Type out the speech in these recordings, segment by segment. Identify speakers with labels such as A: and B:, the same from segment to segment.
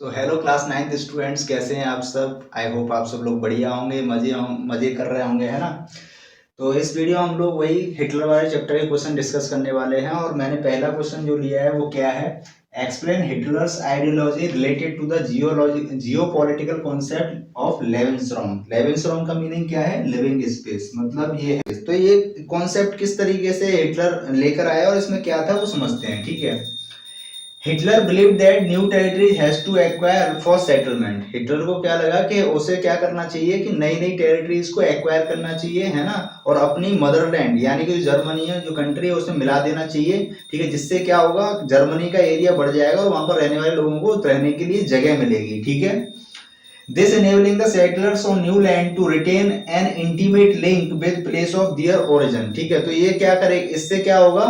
A: तो hello class 9th students, कैसे हैं आप सब। आई होप आप सब लोग बढ़िया होंगे, मजे कर रहे होंगे, है ना। तो इस वीडियो हम लोग वही हिटलर वाले चैप्टर के क्वेश्चन डिस्कस करने वाले हैं। और मैंने पहला क्वेश्चन जो लिया है वो क्या है, explain Hitler's ideology related to the geopolitical concept of Lebensraum. Lebensraum का मीनिंग क्या है, लिविंग स्पेस, मतलब ये है। तो ये कॉन्सेप्ट किस तरीके से हिटलर लेकर आया और इसमें क्या था वो समझते हैं, ठीक है। Hitler believed that new territory has to acquire for settlement। Hitler को क्या लगा कि उसे क्या करना चाहिए कि नई नई टेरिटरीज को एक्वायर करना चाहिए, है ना। और अपनी मदरलैंड यानी कि जर्मनी है, जो कंट्री है, उसमें मिला देना चाहिए, ठीक है। जिससे क्या होगा, जर्मनी का एरिया बढ़ जाएगा और वहां पर रहने वाले लोगों को रहने के लिए जगह मिलेगी, ठीक है। This enabling the settlers on new land to retain an intimate link with place of their origin। ठीक है, तो ये क्या करे, इससे क्या होगा,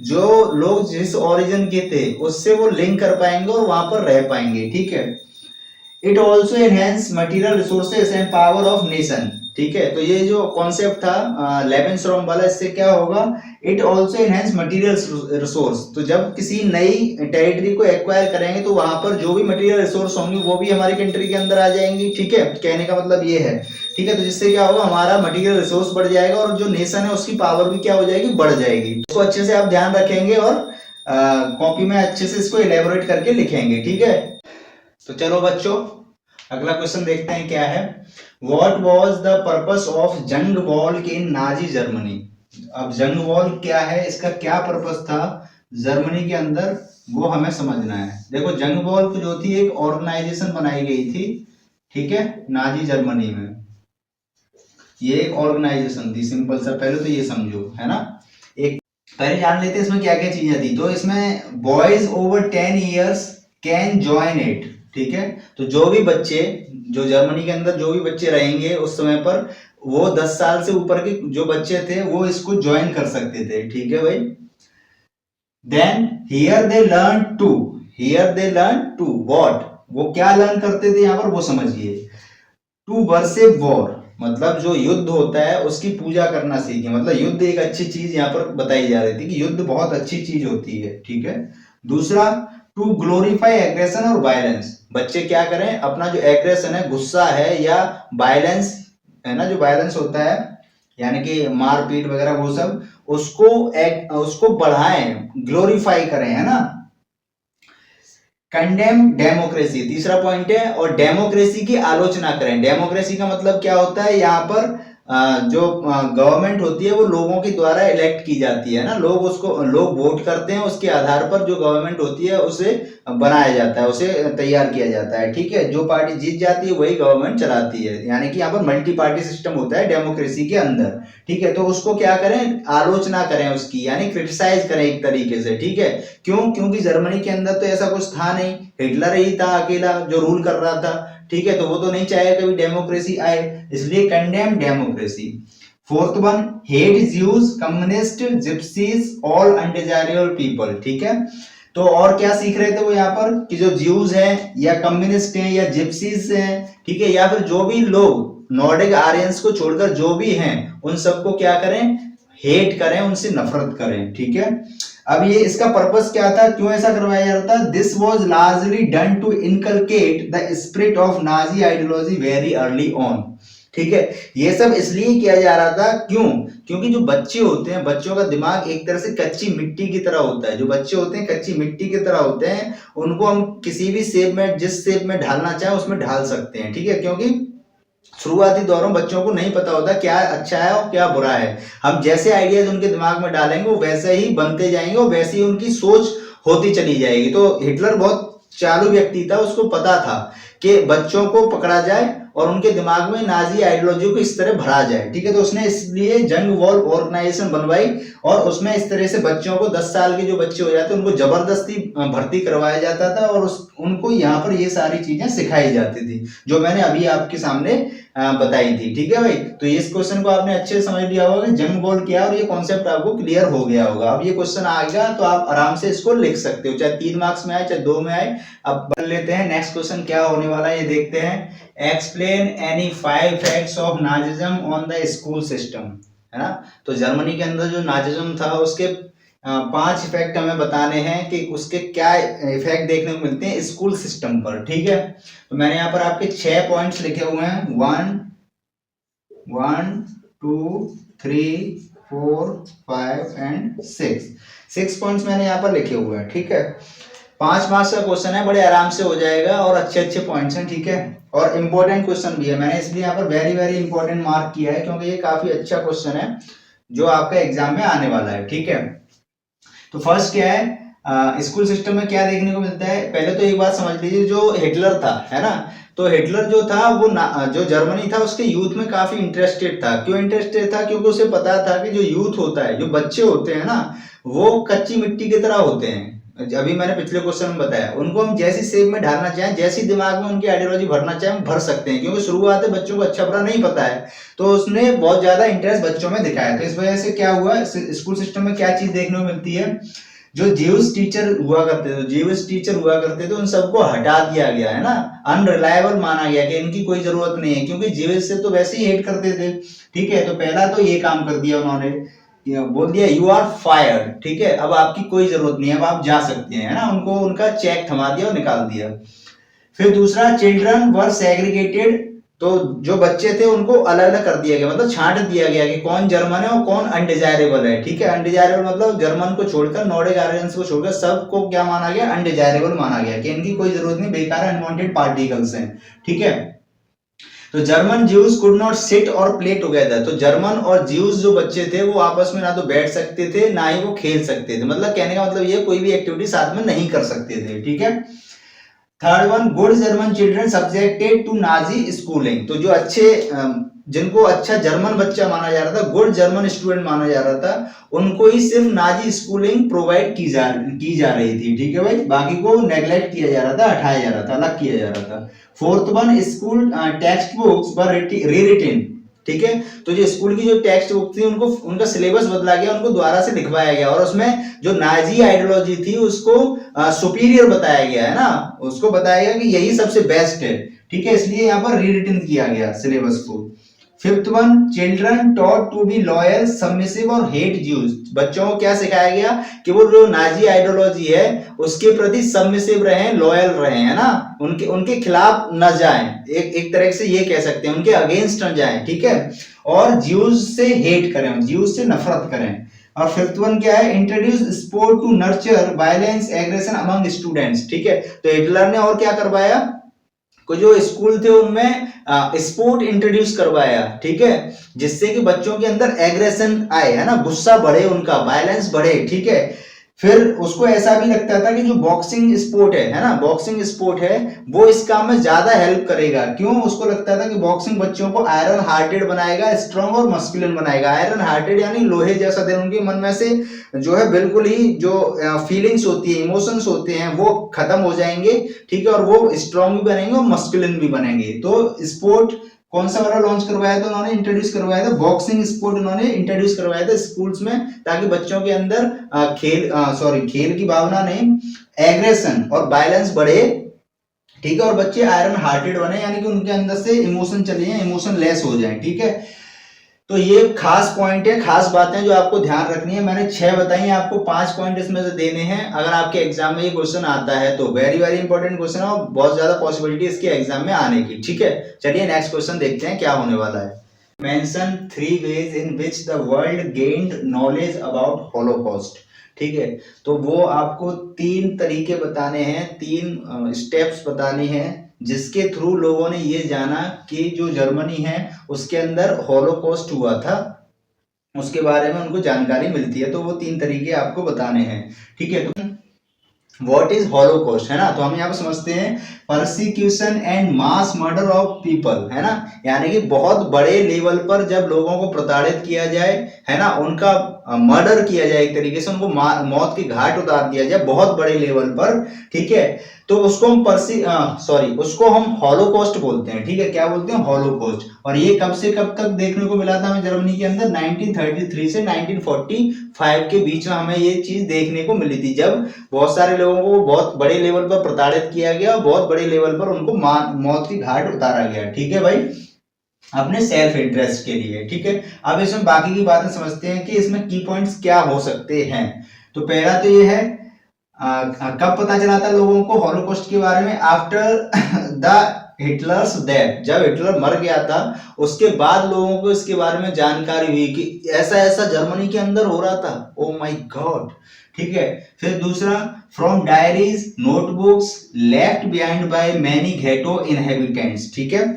A: जो लोग जिस ओरिजिन के थे उससे वो लिंक कर पाएंगे और वहां पर रह पाएंगे, ठीक है। It also enhance material resources and power of nation. ठीक है, तो ये जो कॉन्सेप्ट था लेवेंस्ट्रॉम वाला, इससे क्या होगा, it also enhance material resource. तो जब किसी नई टेरिटरी को एक्वायर करेंगे तो वहां पर जो भी मटेरियल रिसोर्स होंगे वो भी हमारी कंट्री के अंदर आ जाएंगी, ठीक है। कहने का मतलब ये है, ठीक है। तो जिससे क्या होगा, हमारा मटेरियल रिसोर्स बढ़ जाएगा और जो नेशन है उसकी पावर भी क्या हो जाएगी, बढ़ जाएगी। इसको अच्छे से आप ध्यान रखेंगे और कॉपी में अच्छे से इसको इलेबोरेट करके लिखेंगे, ठीक है। तो चलो बच्चों, अगला क्वेश्चन देखते हैं क्या है। What was the purpose of जंग वॉल इन नाजी जर्मनी। अब जंग वॉल क्या है, इसका क्या पर्पस था जर्मनी के अंदर, वो हमें समझना है। देखो, जंग वॉल जो थी एक ऑर्गेनाइजेशन बनाई गई थी, ठीक है, नाजी जर्मनी में। ये एक ऑर्गेनाइजेशन थी, सिंपल सा, पहले तो ये समझो, है ना। एक पहले जान लेते हैं इसमें क्या क्या चीजें थी। तो इसमें boys over 10 years can join it, ठीक है। तो जो भी बच्चे, जो जर्मनी के अंदर जो भी बच्चे रहेंगे उस समय पर, वो 10 साल से ऊपर के जो बच्चे थे वो इसको ज्वाइन कर सकते थे, ठीक है भाई। Then here they learn to what, वो क्या लर्न करते थे यहाँ पर वो समझिए। टू वर्शिप वॉर, मतलब जो युद्ध होता है उसकी पूजा करना सीखे। मतलब युद्ध एक अच्छी चीज यहाँ पर बताई जा रही थी कि युद्ध बहुत अच्छी चीज होती है, ठीक है। दूसरा, टू ग्लोरीफाई एग्रेशन और वायलेंस। बच्चे क्या करें, अपना जो एग्रेशन है, गुस्सा है या वायलेंस है ना, जो वायलेंस होता है यानी कि मारपीट वगैरह, वो सब उसको बढ़ाएं, ग्लोरीफाई करें, है ना। कंडेम डेमोक्रेसी, तीसरा पॉइंट है। और डेमोक्रेसी की आलोचना करें। डेमोक्रेसी का मतलब क्या होता है, यहाँ पर जो गवर्नमेंट होती है वो लोगों के द्वारा इलेक्ट की जाती है ना। लोग वोट करते हैं, उसके आधार पर जो गवर्नमेंट होती है उसे बनाया जाता है, उसे तैयार किया जाता है, ठीक है। जो पार्टी जीत जाती है वही गवर्नमेंट चलाती है, यानी कि यहाँ पर मल्टी पार्टी सिस्टम होता है डेमोक्रेसी के अंदर, ठीक है। तो उसको क्या करें, आलोचना करें उसकी, यानी क्रिटिसाइज करें एक तरीके से, ठीक है। क्यों, क्योंकि जर्मनी के अंदर तो ऐसा कुछ था नहीं, हिटलर ही था अकेला जो रूल कर रहा था, ठीक है। तो वो तो नहीं चाहे कभी डेमोक्रेसी आए, इसलिए condemn democracy. Fourth one, hate Jews, communist, gypsies, all undesirable people, ठीक है। तो और क्या सीख रहे थे वो यहाँ पर, कि जो ज्यूज हैं या कम्युनिस्ट हैं या जिप्सीज हैं, ठीक है, या फिर जो भी लोग नॉर्डिक आर्यंस को छोड़कर जो भी हैं उन सबको क्या करें, हेट करें, उनसे नफरत करें, ठीक है। अब ये इसका पर्पस क्या था, क्यों ऐसा करवाया जा रहा था। This was largely done to inculcate the spirit of Nazi ideology very early on, ठीक है। ये सब इसलिए किया जा रहा था, क्यों, क्योंकि जो बच्चे होते हैं, बच्चों का दिमाग एक तरह से कच्ची मिट्टी की तरह होता है। जो बच्चे होते हैं कच्ची मिट्टी की तरह होते हैं, उनको हम किसी भी शेप में, जिस शेप में ढालना चाहे उसमें ढाल सकते हैं, ठीक है। क्योंकि शुरुआती दौरों में बच्चों को नहीं पता होता क्या अच्छा है और क्या बुरा है। हम जैसे आइडियाज उनके दिमाग में डालेंगे वो वैसे ही बनते जाएंगे और वैसे ही उनकी सोच होती चली जाएगी। तो हिटलर बहुत चालू व्यक्ति था, उसको पता था कि बच्चों को पकड़ा जाए और उनके दिमाग में नाजी आइडियोलॉजी को इस तरह भरा जाए, ठीक है। तो उसने इसलिए जंग वॉल ऑर्गेनाइजेशन बनवाई और उसमें इस तरह से बच्चों को, 10 साल के जो बच्चे हो जाते उनको जबरदस्ती भर्ती करवाया जाता था और उनको यहाँ पर ये सारी चीजें सिखाई जाती थी जो मैंने अभी आपके सामने बताई थी, ठीक है भाई। तो इस क्वेश्चन को आपने अच्छे से समझ लिया होगा कि जंग वॉल क्या है और ये कॉन्सेप्ट आपको क्लियर हो गया होगा। अब ये क्वेश्चन आएगा तो आप आराम से इसको लिख सकते हो, चाहे 3 मार्क्स में आए चाहे 2 में आए। अब बन लेते हैं, नेक्स्ट क्वेश्चन क्या होने वाला है ये देखते हैं। Explain any 5 facts of Nazism on the school system, है ना। तो जर्मनी के अंदर जो नाजिज्म था उसके 5 इफेक्ट हमें बताने हैं कि उसके क्या इफेक्ट देखने को मिलते हैं स्कूल सिस्टम पर। ठीक है, तो मैंने यहाँ पर आपके 6 पॉइंट्स लिखे हुए हैं, 1 2 3 4 5 एंड 6 पॉइंट्स मैंने यहाँ पर लिखे हुए हैं। ठीक है, 5 मार्क्स का क्वेश्चन है, बड़े आराम से हो जाएगा और अच्छे अच्छे पॉइंट्स हैं। ठीक है, और इम्पोर्टेंट क्वेश्चन भी है, मैंने इसलिए यहाँ पर वेरी वेरी इंपॉर्टेंट मार्क किया है क्योंकि ये काफी अच्छा क्वेश्चन है जो आपका एग्जाम में आने वाला है। ठीक है, तो फर्स्ट क्या है, स्कूल सिस्टम में क्या देखने को मिलता है। पहले तो एक बात समझ लीजिए, जो हिटलर था, है ना, तो हिटलर जो था वो जो जर्मनी था उसके यूथ में काफी इंटरेस्टेड था। क्यों इंटरेस्टेड था? क्योंकि उसे पता था कि जो यूथ होता है, जो बच्चे होते हैं ना, वो कच्ची मिट्टी की तरह होते हैं। अभी मैंने पिछले क्वेश्चन में बताया, उनको हम जैसी शेप में ढालना चाहें, जैसी दिमाग में उनकी आइडियोलॉजी भरना चाहें, हम भर सकते हैं, क्योंकि शुरुआत में बच्चों को अच्छा बुरा नहीं पता है, तो उसने बहुत ज्यादा इंटरेस्ट बच्चों में दिखाया। तो इस वजह से क्या हुआ, स्कूल सिस्टम में क्या चीज देखने को मिलती है, जो ज्यूस टीचर हुआ करते थे उन सबको हटा दिया गया, है ना, अनरिलायबल माना गया कि इनकी कोई जरूरत नहीं है, क्योंकि ज्यूस से तो वैसे ही हेट करते थे। ठीक है, तो पहला तो ये काम कर दिया उन्होंने, बोल दिया यू आर फायर्ड। ठीक है, अब आपकी कोई जरूरत नहीं है, अब आप जा सकते हैं, है ना, उनको उनका चेक थमा दिया और निकाल दिया। फिर दूसरा, चिल्ड्रन वर सेग्रीगेटेड, तो जो बच्चे थे उनको अलग अलग कर दिया गया, मतलब छांट दिया गया कि कौन जर्मन है और कौन अनडिजायरेबल है। ठीक है, अनडिजायरेबल मतलब जर्मन को छोड़कर, नॉर्डिक आर्यंस को छोड़कर सबको क्या माना गया, अनडिजायरेबल माना गया कि इनकी कोई जरूरत नहीं, बेकार अनवांटेड पार्टिकल्स हैं। ठीक है, तो German Jews could not sit और प्ले टुगेदर, तो जर्मन और ज्यूज जो बच्चे थे वो आपस में ना तो बैठ सकते थे ना ही वो खेल सकते थे, मतलब कहने का मतलब ये कोई भी एक्टिविटी साथ में नहीं कर सकते थे। ठीक है, third one, good German children subjected to Nazi schooling, तो जो अच्छे जिनको अच्छा जर्मन बच्चा माना जा रहा था, गुड जर्मन स्टूडेंट माना जा रहा था, उनको ही सिर्फ नाजी स्कूलिंग प्रोवाइड की जा रही थी। ठीक है भाई, बाकी को नेग्लेक्ट किया जा रहा था, हटाया जा रहा था, अलग किया जा रहा था। Fourth one, school text books were rewritten. ठीक है, तो जो स्कूल की जो टेक्स्ट बुक थी उनको, उनका सिलेबस बदला गया, उनको दोबारा से लिखवाया गया, और उसमें जो नाजी आइडियोलॉजी थी उसको सुपीरियर बताया गया, है ना, उसको बताया गया कि यही सबसे बेस्ट है। ठीक है, इसलिए यहाँ पर रीरिटन किया गया सिलेबस को। Fifth one, children taught to be loyal submissive और हेट ज्यूज, बच्चों को क्या सिखाया गया कि वो जो नाजी आइडियोलॉजी है उसके प्रति सबमिसिव रहें, लॉयल रहें, है ना, उनके खिलाफ न जाएं, एक तरह से ये कह सकते हैं, उनके अगेंस्ट न जाएं। ठीक है, और ज्यूज से हेट करें, ज्यूज से नफरत करें। और फिफ्थ वन क्या है, introduce sport to nurture violence aggression among students. ठीक है, तो हिटलर ने और क्या करवाया, को जो स्कूल थे उनमें स्पोर्ट इंट्रोड्यूस करवाया। ठीक है, जिससे कि बच्चों के अंदर एग्रेशन आए, है ना, गुस्सा बढ़े, उनका वायलेंस बढ़े। ठीक है, फिर उसको ऐसा भी लगता था कि जो बॉक्सिंग स्पोर्ट है ना, बॉक्सिंग स्पोर्ट है, वो इस काम में ज्यादा हेल्प करेगा। क्यों? उसको लगता था कि बॉक्सिंग बच्चों को आयरन हार्टेड बनाएगा, स्ट्रॉन्ग और मस्कुलिन बनाएगा। आयरन हार्टेड यानी लोहे जैसा दिल, उनके मन में से जो है बिल्कुल ही जो फीलिंग्स होती है, इमोशंस होते हैं, वो खत्म हो जाएंगे। ठीक है, और वो स्ट्रॉन्ग भी बनेंगे और मस्कुलिन भी बनेंगे। तो स्पोर्ट कौन सा वाला लॉन्च करवाया था उन्होंने, इंट्रोड्यूस करवाया था बॉक्सिंग स्पोर्ट, उन्होंने इंट्रोड्यूस करवाया था स्कूल्स में, ताकि बच्चों के अंदर खेल की भावना नहीं, एग्रेशन और वायलेंस बढ़े। ठीक है, और बच्चे आयरन हार्टेड बने, यानी कि उनके अंदर से इमोशन चले जाए, इमोशन लेस हो जाए। ठीक है, तो ये खास पॉइंट है, खास बातें जो आपको ध्यान रखनी है। मैंने 6 बताई, आपको 5 पॉइंट इसमें से देने हैं। अगर आपके एग्जाम में ये क्वेश्चन आता है तो वेरी वेरी इंपॉर्टेंट क्वेश्चन है, और बहुत ज्यादा पॉसिबिलिटी इसके एग्जाम में आने की। ठीक है, चलिए नेक्स्ट क्वेश्चन देखते हैं क्या होने वाला है। Mention 3 ways in which the world gained knowledge about Holocaust। ठीक है, तो वो आपको 3 तरीके बताने हैं, 3 स्टेप्स बताने हैं जिसके थ्रू लोगों ने ये जाना कि जो जर्मनी है उसके अंदर हॉलोकॉस्ट हुआ था, उसके बारे में उनको जानकारी मिलती है। तो वो 3 तरीके आपको बताने हैं। ठीक है, तो व्हाट इज हॉलोकॉस्ट, है ना, तो हम यहाँ पे समझते हैं persecution and mass murder of people, है ना, यानी कि बहुत बड़े लेवल पर जब लोगों को प्रताड़ित किया जाए, है ना, उनका मर्डर किया जाए, एक तरीके से उनको मौत की घाट उतार दिया जाए बहुत बड़े लेवल पर। ठीक है, तो उसको हम उसको हम हॉलोकॉस्ट बोलते हैं। ठीक है, क्या बोलते हैं, हॉलोकॉस्ट। और ये कब से कब तक देखने को मिला था हमें जर्मनी के अंदर, 1933 से 1945 के बीच में हमें ये चीज देखने को मिली थी, जब बहुत सारे लोगों को बहुत बड़े लेवल पर प्रताड़ित किया गया और बहुत बड़े लेवल पर उनको मौत की घाट उतारा गया। ठीक है भाई, अपने सेल्फ इंटरेस्ट के लिए। ठीक है, अब इसमें बाकी की बातें समझते हैं कि इसमें की पॉइंट्स क्या हो सकते हैं। तो पहला तो ये है कब पता चला था लोगों को हॉलोकॉस्ट के बारे में? आफ्टर द हिटलर्स डेथ, जब हिटलर मर गया था उसके बाद लोगों को इसके बारे में जानकारी हुई कि ऐसा ऐसा जर्मनी के अंदर हो रहा था। ओ माय गॉड, ठीक है। फिर दूसरा, from diaries notebooks left behind by many ghetto inhabitants, ठीक है।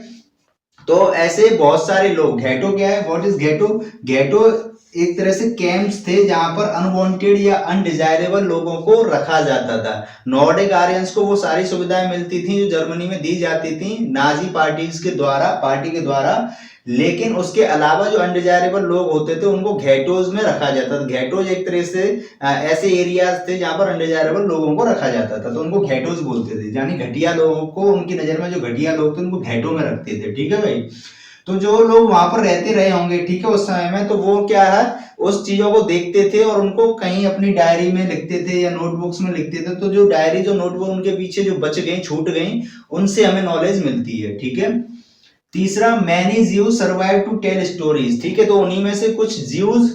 A: तो ऐसे बहुत सारे लोग, घेटो क्या है, व्हाट इज घेटो? घेटो एक तरह से कैंप्स थे जहां पर अनवांटेड या अनडिजायरेबल लोगों को रखा जाता था। नॉर्डिक आर्यंस को वो सारी सुविधाएं मिलती थी जो जर्मनी में दी जाती थी नाजी पार्टी के द्वारा, लेकिन उसके अलावा जो अनडिजायरेबल लोग होते थे उनको घेटोज में रखा जाता था। घेटोज एक तरह से ऐसे एरियाज थे जहां पर अनडिजायरेबल लोगों को रखा जाता था, तो उनको घेटोज बोलते थे, यानी घटिया लोगों को, उनकी नजर में जो घटिया लोग थे उनको घेटो में रखते थे, ठीक है भाई। तो जो लोग वहां पर रहते रहे होंगे, ठीक है, उस समय में, तो वो क्या है, उस चीजों को देखते थे और उनको कहीं अपनी डायरी में लिखते थे या नोटबुक्स में लिखते थे। तो जो डायरी, जो नोटबुक उनके पीछे जो बच गई, छूट गई, उनसे हमें नॉलेज मिलती है, ठीक है। तीसरा, many Jews survive to tell stories, ठीक है। तो उन्हीं में से कुछ ज्यूज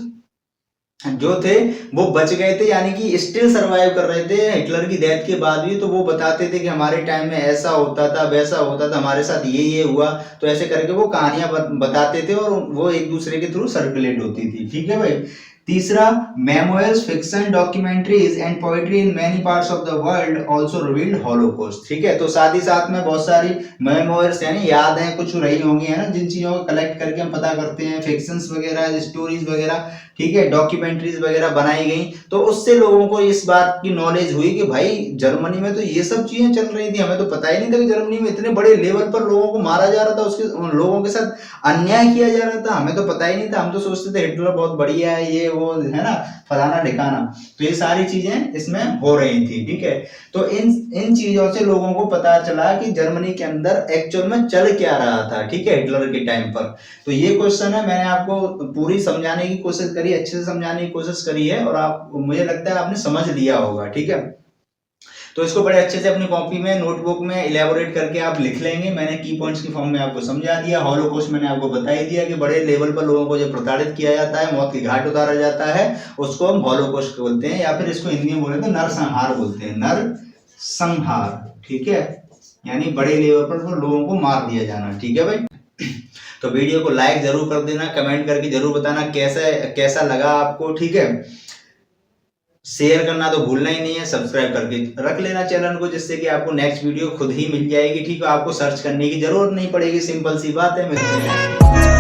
A: जो थे वो बच गए थे, यानी कि स्टिल सरवाइव कर रहे थे हिटलर की डेथ के बाद भी। तो वो बताते थे कि हमारे टाइम में ऐसा होता था, वैसा होता था, हमारे साथ ये हुआ। तो ऐसे करके वो कहानियां बताते थे और वो एक दूसरे के थ्रू सर्कुलेट होती थी, ठीक है भाई। तीसरा, memoirs, fiction, documentaries and poetry in many parts of the world also revealed Holocaust, ठीक है। तो साथ ही साथ में बहुत सारी मेमोयर्स यानी यादें कुछ रही होंगी, है ना, जिन चीजों को कलेक्ट करके हम पता करते हैं, फिक्शंस वगैरह, स्टोरीज वगैरह, ठीक है, डॉक्यूमेंट्रीज वगैरह बनाई गई। तो उससे लोगों को इस बात की नॉलेज हुई कि भाई जर्मनी में तो ये सब चीजें चल रही थी, हमें तो पता ही नहीं था कि जर्मनी में इतने बड़े लेवल पर लोगों को मारा जा रहा था, उसके लोगों के साथ अन्याय किया जा रहा था, हमें तो पता ही नहीं था। हम तो सोचते थे हिटलर बहुत बढ़िया है, ये वो, है ना, फलाना ठिकाना। तो ये सारी चीजें इसमें हो रही थी, ठीक है। तो इन चीजों से लोगों को पता चला कि जर्मनी के अंदर एक्चुअल में चल क्या रहा था, ठीक है, हिटलर के टाइम पर। तो ये क्वेश्चन है, मैंने आपको पूरी समझाने की कोशिश करी, अच्छे से समझाने की कोशिश करी है, और आप, मुझे लगता है आपने समझ लिया होगा, ठीक है। तो इसको बड़े अच्छे से अपनी कॉपी में, नोटबुक में इलेबोरेट करके आप लिख लेंगे। मैंने की पॉइंट्स की फॉर्म में आपको समझा दिया। हॉलोकॉस्ट मैंने आपको बता ही दिया कि बड़े लेवल पर लोगों को जो प्रताड़ित किया जाता है, मौत की घाट उतारा जाता है, उसको हम हॉलोकॉस्ट बोलते हैं, या फिर इसको हिंदी में बोले तो नरसंहार बोलते हैं, नरसंहार, ठीक है, यानी बड़े लेवल पर लोगों को मार दिया जाना, ठीक है भाई। तो वीडियो को लाइक जरूर कर देना, कमेंट करके जरूर बताना कैसा लगा आपको, ठीक है। शेयर करना तो भूलना ही नहीं है, सब्सक्राइब करके रख लेना चैनल को, जिससे कि आपको नेक्स्ट वीडियो खुद ही मिल जाएगी, ठीक है। आपको सर्च करने की जरूरत नहीं पड़ेगी, सिंपल सी बात है।